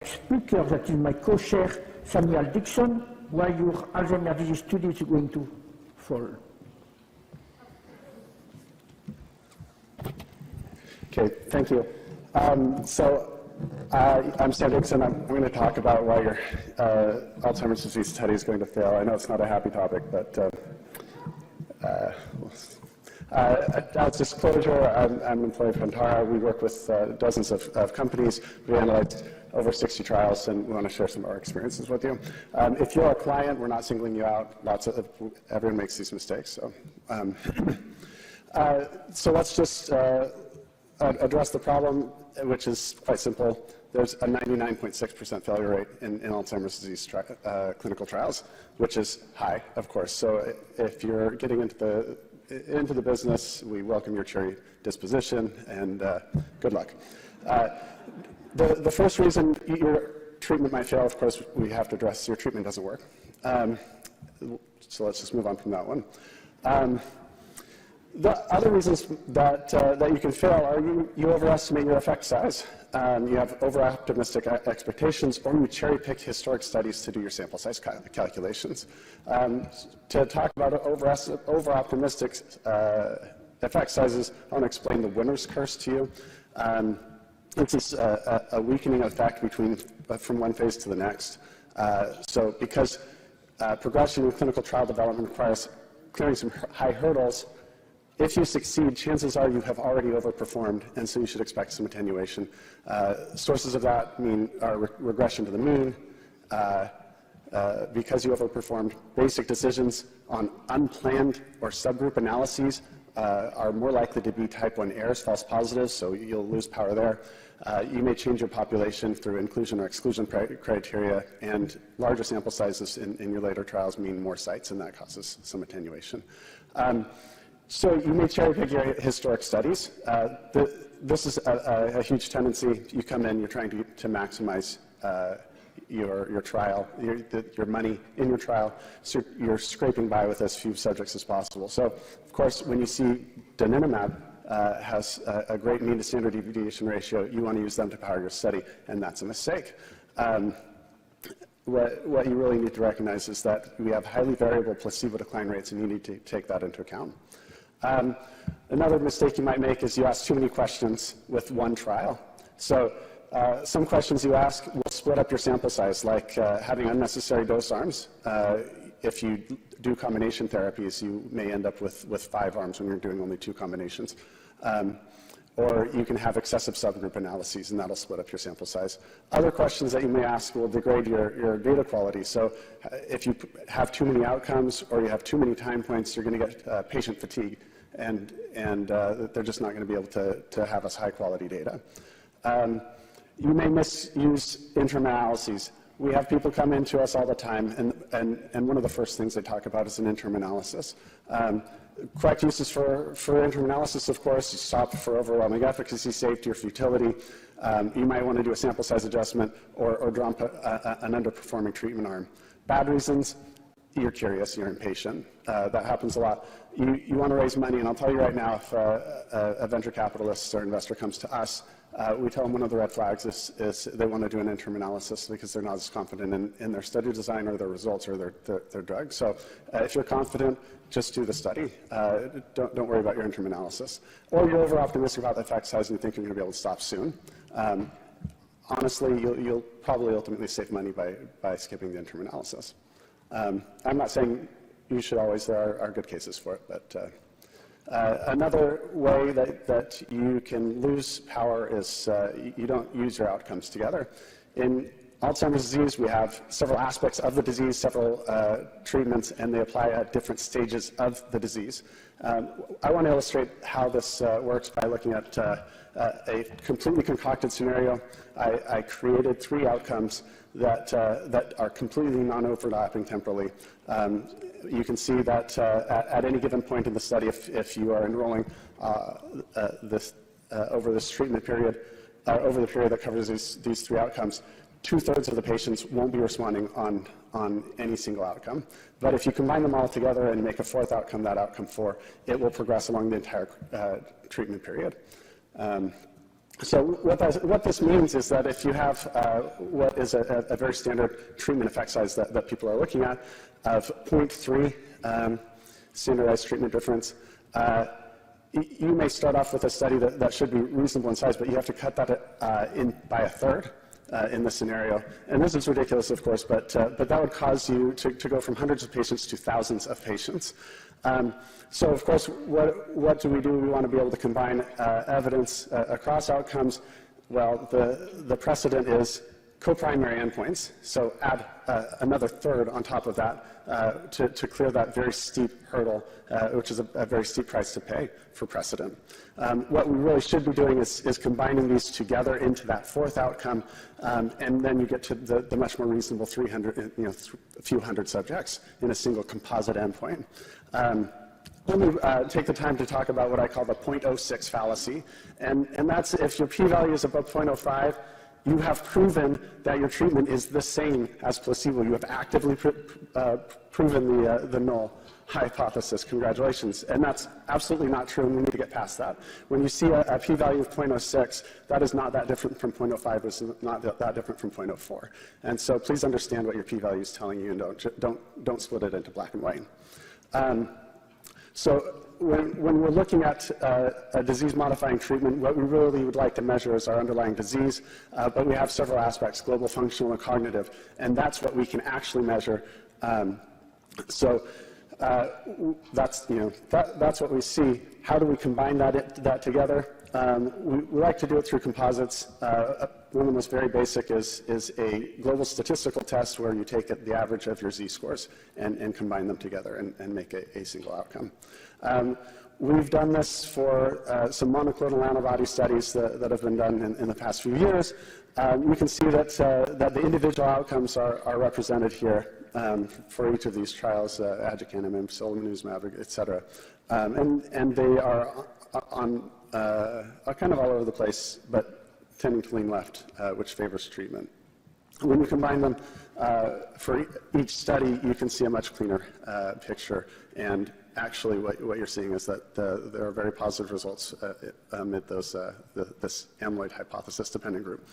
speaker that is my co-chair, Samuel Dickson, why your Alzheimer's disease study is going to fall. Okay, thank you. I'm Stan Dickson. I'm going to talk about why your Alzheimer's disease study is going to fail. I know it's not a happy topic, but as disclosure, I'm an employee of Pentara. We work with dozens of companies. We analyze over 60 trials, and we want to share some of our experiences with you. If you're a client, we're not singling you out. Everyone makes these mistakes. So let's just address the problem, which is quite simple. There's a 99.6% failure rate in Alzheimer's disease clinical trials, which is high, of course. So if you're getting into the business, we welcome your cherry disposition, and good luck. The first reason your treatment might fail, of course, we have to address your treatment doesn't work. So let's just move on from that one. The other reasons that you can fail are you overestimate your effect size. You have over-optimistic expectations, or you cherry-pick historic studies to do your sample size calculations. To talk about over-optimistic effect sizes, I want to explain the winner's curse to you. This is a weakening effect from one phase to the next. So because progression in clinical trial development requires clearing some high hurdles, if you succeed, chances are you have already overperformed, and so you should expect some attenuation. Sources of that are regression to the mean, because you overperformed. Basic decisions on unplanned or subgroup analyses are more likely to be type 1 errors, false positives, so you'll lose power there. You may change your population through inclusion or exclusion criteria, and larger sample sizes in your later trials mean more sites, and that causes some attenuation. So you may cherry-pick your historic studies. This is a huge tendency. You come in, you're trying to maximize your trial, your money in your trial, so you're scraping by with as few subjects as possible. So, of course, when you see donanemab has a great mean to standard deviation ratio, you want to use them to power your study, and that's a mistake. What you really need to recognize is that we have highly variable placebo decline rates, and you need to take that into account. Another mistake you might make is you ask too many questions with one trial. So some questions you ask will split up your sample size, like having unnecessary dose arms. If you do combination therapies, you may end up with 5 arms when you're doing only 2 combinations. Or you can have excessive subgroup analyses, and that'll split up your sample size. Other questions that you may ask will degrade your data quality. So if you have too many outcomes or you have too many time points, you're going to get patient fatigue, and they're just not going to be able to have us high-quality data. You may misuse interim analyses. We have people come into us all the time, and one of the first things they talk about is an interim analysis. Correct uses for interim analysis, of course, you stop for overwhelming efficacy, safety, or futility. You might want to do a sample size adjustment or drop an underperforming treatment arm. Bad reasons, you're curious, you're impatient. That happens a lot. You want to raise money, and I'll tell you right now, if a venture capitalist or investor comes to us, we tell them one of the red flags is they want to do an interim analysis because they're not as confident in their study design or their results or their drug. So if you're confident, just do the study. Don't worry about your interim analysis. Or you're over-optimistic about the effect size and you think you're going to be able to stop soon. Honestly, you'll probably ultimately save money by skipping the interim analysis. I'm not saying you should always. There are good cases for it, but another way that you can lose power is you don't use your outcomes together. In Alzheimer's disease, we have several aspects of the disease, several treatments, and they apply at different stages of the disease. I want to illustrate how this works by looking at a completely concocted scenario. I created 3 outcomes that are completely non-overlapping temporally. You can see that at any given point in the study, if you are enrolling over this treatment period, over the period that covers these 3 outcomes, 2/3 of the patients won't be responding on any single outcome. But if you combine them all together and make a 4th outcome, that outcome 4, it will progress along the entire treatment period. So what this means is that if you have what is a very standard treatment effect size that people are looking at of 0.3 standardized treatment difference, you may start off with a study that should be reasonable in size, but you have to cut that in by a third in this scenario. And this is ridiculous, of course, but that would cause you to go from hundreds of patients to thousands of patients. So, of course, what do? We want to be able to combine evidence across outcomes. Well, the precedent is co-primary endpoints, so add another third on top of that to clear that very steep hurdle, which is a very steep price to pay for precedent. What we really should be doing is combining these together into that fourth outcome, and then you get to the much more reasonable 300, a few hundred subjects in a single composite endpoint. Let me take the time to talk about what I call the 0.06 fallacy, and that's if your p-value is above 0.05, you have proven that your treatment is the same as placebo. You have actively proven the null hypothesis. Congratulations. And that's absolutely not true, and we need to get past that. When you see a p-value of 0.06, that is not that different from 0.05. It's not that different from 0.04. And so please understand what your p-value is telling you, and don't split it into black and white. So when we're looking at a disease-modifying treatment, what we really would like to measure is our underlying disease, but we have several aspects, global, functional, and cognitive, and that's what we can actually measure. That's what we see. How do we combine that together? We like to do it through composites. One of the most very basic is a global statistical test where you take the average of your z-scores and combine them together and make a single outcome. We've done this for some monoclonal antibody studies that have been done in the past few years. You can see that the individual outcomes are represented here for each of these trials, aducanumab, solanezumab, et cetera. And they are kind of all over the place, but tending to lean left, which favors treatment. When you combine them for each study, you can see a much cleaner picture. And actually, what you're seeing is that there are very positive results amid this amyloid hypothesis-dependent group.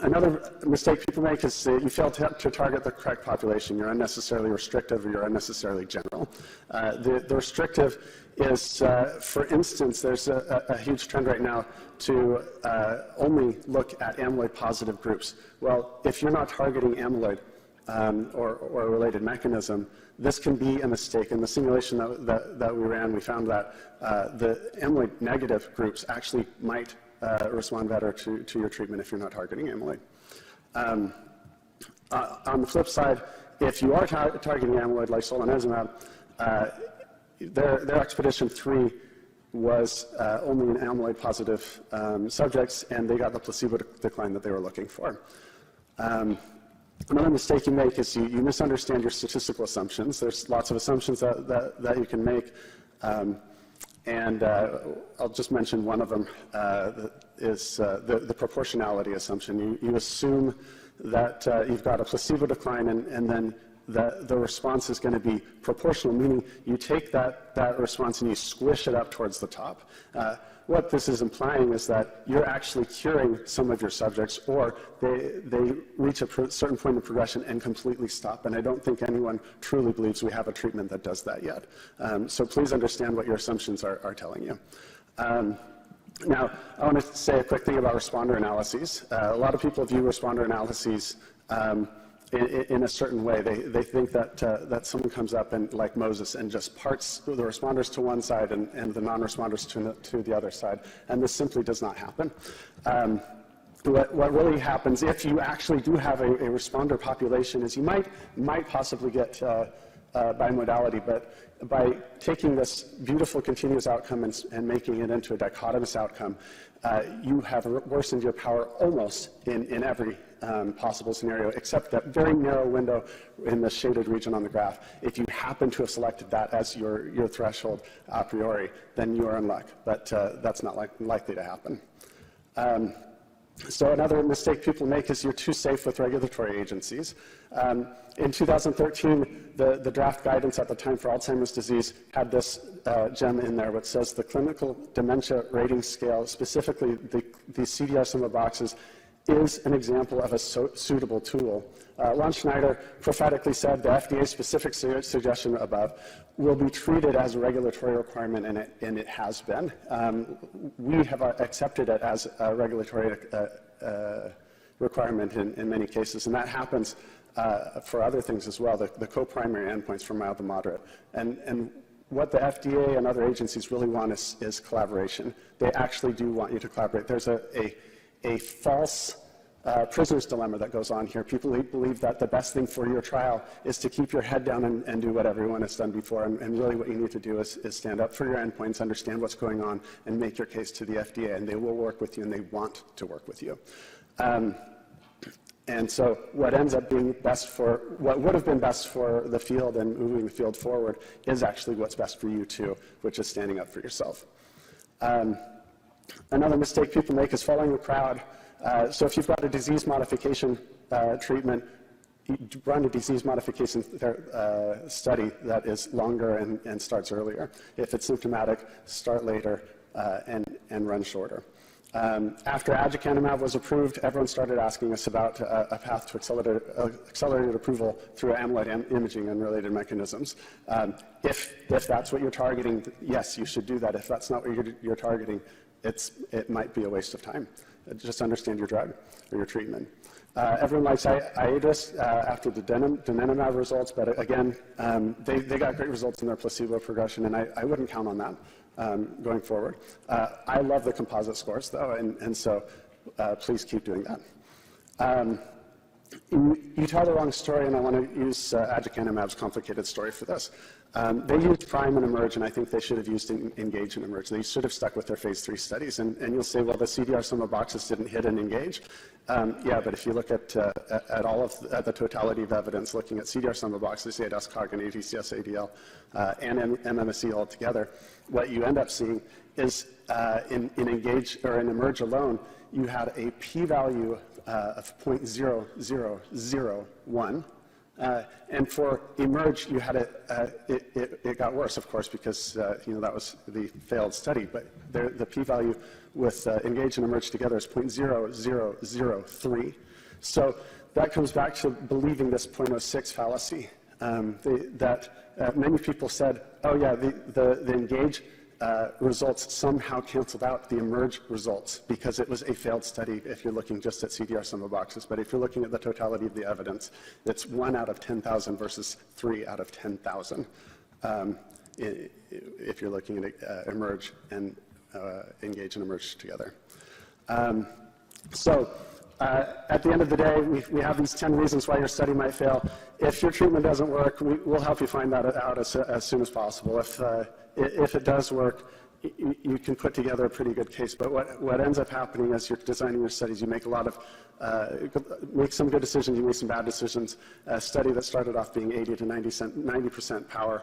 Another mistake people make is you fail to target the correct population. You're unnecessarily restrictive or you're unnecessarily general. The restrictive is, for instance, there's a huge trend right now to only look at amyloid-positive groups. Well, if you're not targeting amyloid or a related mechanism, this can be a mistake. In the simulation that we ran, we found that the amyloid-negative groups actually might respond better to your treatment if you're not targeting amyloid. On the flip side, if you are targeting amyloid like solanezumab, their Expedition 3 was only in amyloid-positive subjects, and they got the placebo decline that they were looking for. Another mistake you make is you misunderstand your statistical assumptions. There's lots of assumptions that you can make. And I'll just mention one of them is the proportionality assumption. You assume that you've got a placebo decline and then the response is going to be proportional, meaning you take that response and you squish it up towards the top. What this is implying is that you're actually curing some of your subjects, or they reach a certain point of progression and completely stop. And I don't think anyone truly believes we have a treatment that does that yet. So please understand what your assumptions are telling you. Now, I want to say a quick thing about responder analyses. A lot of people view responder analyses in a certain way. They think that someone comes up and, like Moses, and just parts the responders to one side and the non-responders to the other side, and this simply does not happen. What really happens, if you actually do have a responder population, is you might possibly get bimodality, but by taking this beautiful continuous outcome and making it into a dichotomous outcome, you have worsened your power almost in every possible scenario, except that very narrow window in the shaded region on the graph. If you happen to have selected that as your threshold a priori, then you are in luck, but that's not likely to happen. So another mistake people make is you're too safe with regulatory agencies. In 2013, the draft guidance at the time for Alzheimer's disease had this gem in there which says the clinical dementia rating scale, specifically the CDR sum of boxes, is an example of a suitable tool. Lon Schneider prophetically said the FDA specific suggestion above will be treated as a regulatory requirement, and it has been. We have accepted it as a regulatory requirement in many cases, and that happens for other things as well, the co-primary endpoints for mild to moderate. And what the FDA and other agencies really want is collaboration. They actually do want you to collaborate. There's a false prisoner's dilemma that goes on here. People believe that the best thing for your trial is to keep your head down and do what everyone has done before. And really what you need to do is stand up for your endpoints, understand what's going on, and make your case to the FDA. And they will work with you, and they want to work with you. And so what ends up being best for, what would have been best for the field and moving the field forward is actually what's best for you too, which is standing up for yourself. Another mistake people make is following the crowd. So if you've got a disease modification treatment, you run a disease modification study that is longer and starts earlier. If it's symptomatic, start later and run shorter. After aducanumab was approved, everyone started asking us about a path to accelerated approval through amyloid imaging and related mechanisms. If that's what you're targeting, yes, you should do that. If that's not what you're targeting, it might be a waste of time. Just understand your drug or your treatment. Everyone likes IADIS after the donanemab results, but again, they got great results in their placebo progression, and I wouldn't count on that going forward. I love the composite scores, though, and so please keep doing that. You tell the wrong story, and I want to use aducanumab's complicated story for this. They used PRIME and EMERGE, and I think they should have used ENGAGE and EMERGE. They should have stuck with their phase 3 studies. And you'll say, well, the CDR sum of boxes didn't hit and ENGAGE. Yeah, but if you look at all of the totality of evidence, looking at CDR sum of boxes, ADAS-Cog and ADCS-ADL, and MMSE all together, what you end up seeing is in ENGAGE or in EMERGE alone, you had a p-value of 0.0001. And for eMERGE, you had it got worse, of course, because that was the failed study. But the p-value with ENGAGE and eMERGE together is 0.0003. So that comes back to believing this 0.06 fallacy. That many people said, oh yeah, the ENGAGE results somehow canceled out the eMERGE results because it was a failed study if you're looking just at CDR sum of boxes. But if you're looking at the totality of the evidence, it's 1 out of 10,000 versus 3 out of 10,000 if you're looking at eMERGE and ENGAGE and eMERGE together. So at the end of the day, we have these 10 reasons why your study might fail. If your treatment doesn't work, we'll help you find that out as soon as possible. If it does work, you can put together a pretty good case. But what ends up happening as you're designing your studies, you make make some good decisions, you make some bad decisions. A study that started off being 80 to 90% power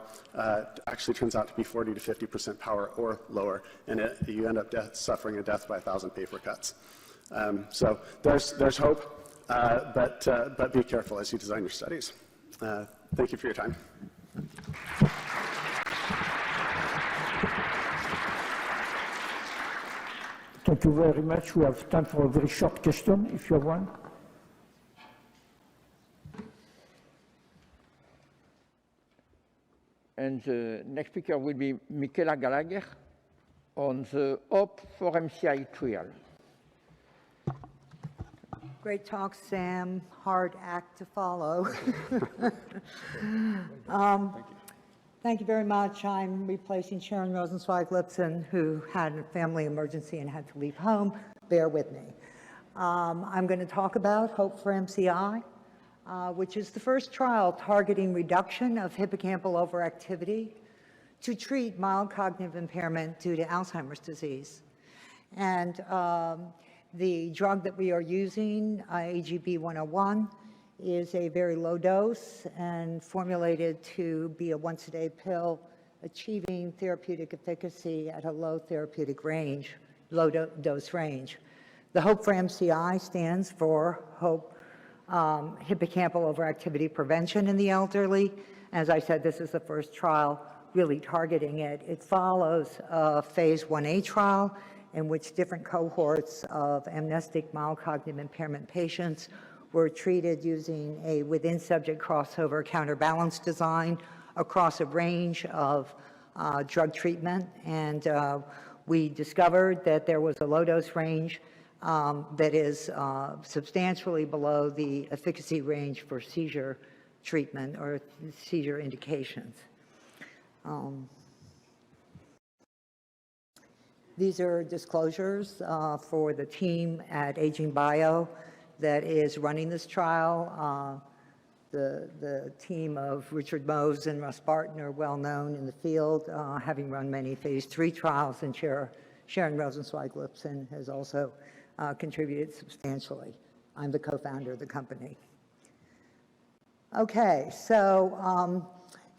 actually turns out to be 40 to 50% power or lower, and you end up suffering a death by 1,000 paper cuts. So there's hope, but be careful as you design your studies. Thank you for your time. Thank you very much. We have time for a very short question, if you have one. And the next speaker will be Michaela Gallagher on the HOPE for MCI trial. Great talk, Sam. Hard act to follow. Thank you very much. I'm replacing Sharon Rosenzweig-Lipson, who had a family emergency and had to leave home. Bear with me. I'm going to talk about HOPE for MCI, which is the first trial targeting reduction of hippocampal overactivity to treat mild cognitive impairment due to Alzheimer's disease. And the drug that we are using, AGB-101, is a very low dose and formulated to be a once-a-day pill, achieving therapeutic efficacy at a low therapeutic range, low dose range. The HOPE for MCI stands for Hope Hippocampal Overactivity Prevention in the Elderly. As I said, this is the first trial really targeting it. It follows a phase 1A trial in which different cohorts of amnestic mild cognitive impairment patients were treated using a within-subject crossover counterbalance design across a range of drug treatment. And we discovered that there was a low-dose range that is substantially below the efficacy range for seizure treatment or seizure indications. These are disclosures for the team at Aging Bio that is running this trial. The team of Richard Mose and Russ Barton are well known in the field, having run many phase 3 trials, and Sharon Rosenzweig-Lipson has also contributed substantially. I'm the co-founder of the company. Okay, so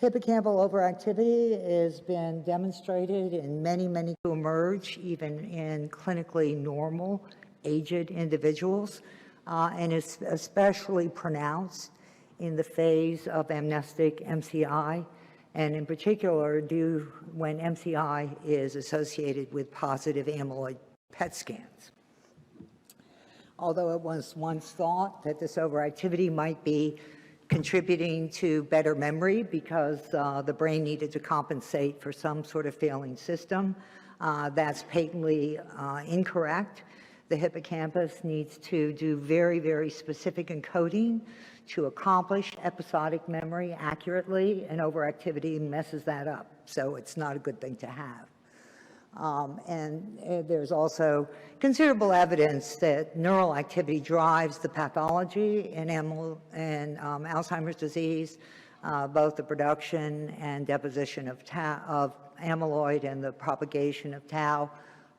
hippocampal overactivity has been demonstrated in many to emerge, even in clinically normal, aged individuals, and is especially pronounced in the phase of amnestic MCI, and in particular when MCI is associated with positive amyloid PET scans. Although it was once thought that this overactivity might be contributing to better memory because the brain needed to compensate for some sort of failing system, that's patently incorrect. The hippocampus needs to do very specific encoding to accomplish episodic memory accurately, and overactivity messes that up, so it's not a good thing to have. And there's also considerable evidence that neural activity drives the pathology in Alzheimer's disease, both the production and deposition of amyloid and the propagation of tau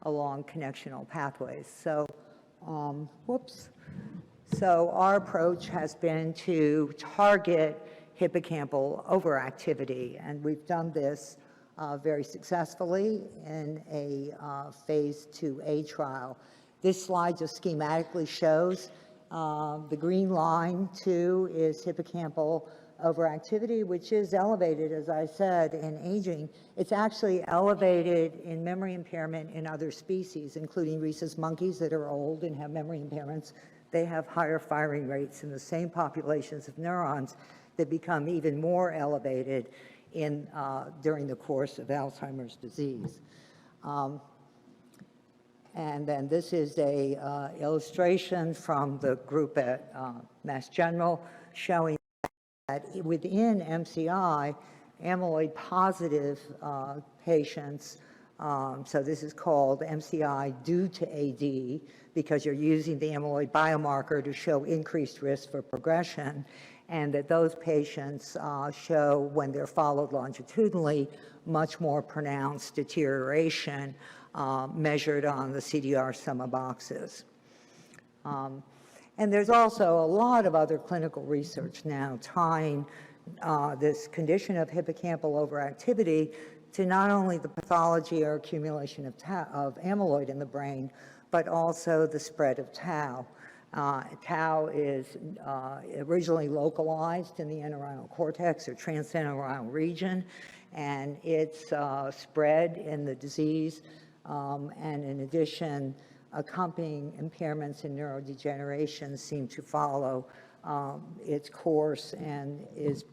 along connectional pathways. So, So our approach has been to target hippocampal overactivity, and we've done this very successfully in a phase 2A trial. This slide just schematically shows the green line, 2, is hippocampal overactivity, which is elevated, as I said, in aging. It's actually elevated in memory impairment in other species, including rhesus monkeys that are old and have memory impairments. They have higher firing rates in the same populations of neurons that become even more elevated during the course of Alzheimer's disease. And then this is a illustration from the group at Mass General showing that within MCI, amyloid positive patients, so this is called MCI due to AD because you're using the amyloid biomarker to show increased risk for progression, and that those patients show, when they're followed longitudinally, much more pronounced deterioration measured on the CDR sum of boxes. And there's also a lot of other clinical research now tying this condition of hippocampal overactivity to not only the pathology or accumulation of amyloid in the brain, but also the spread of tau. Tau is originally localized in the entorhinal cortex or transentorhinal region, and it's spread in the disease, and in addition, accompanying impairments in neurodegeneration seem to follow its course and is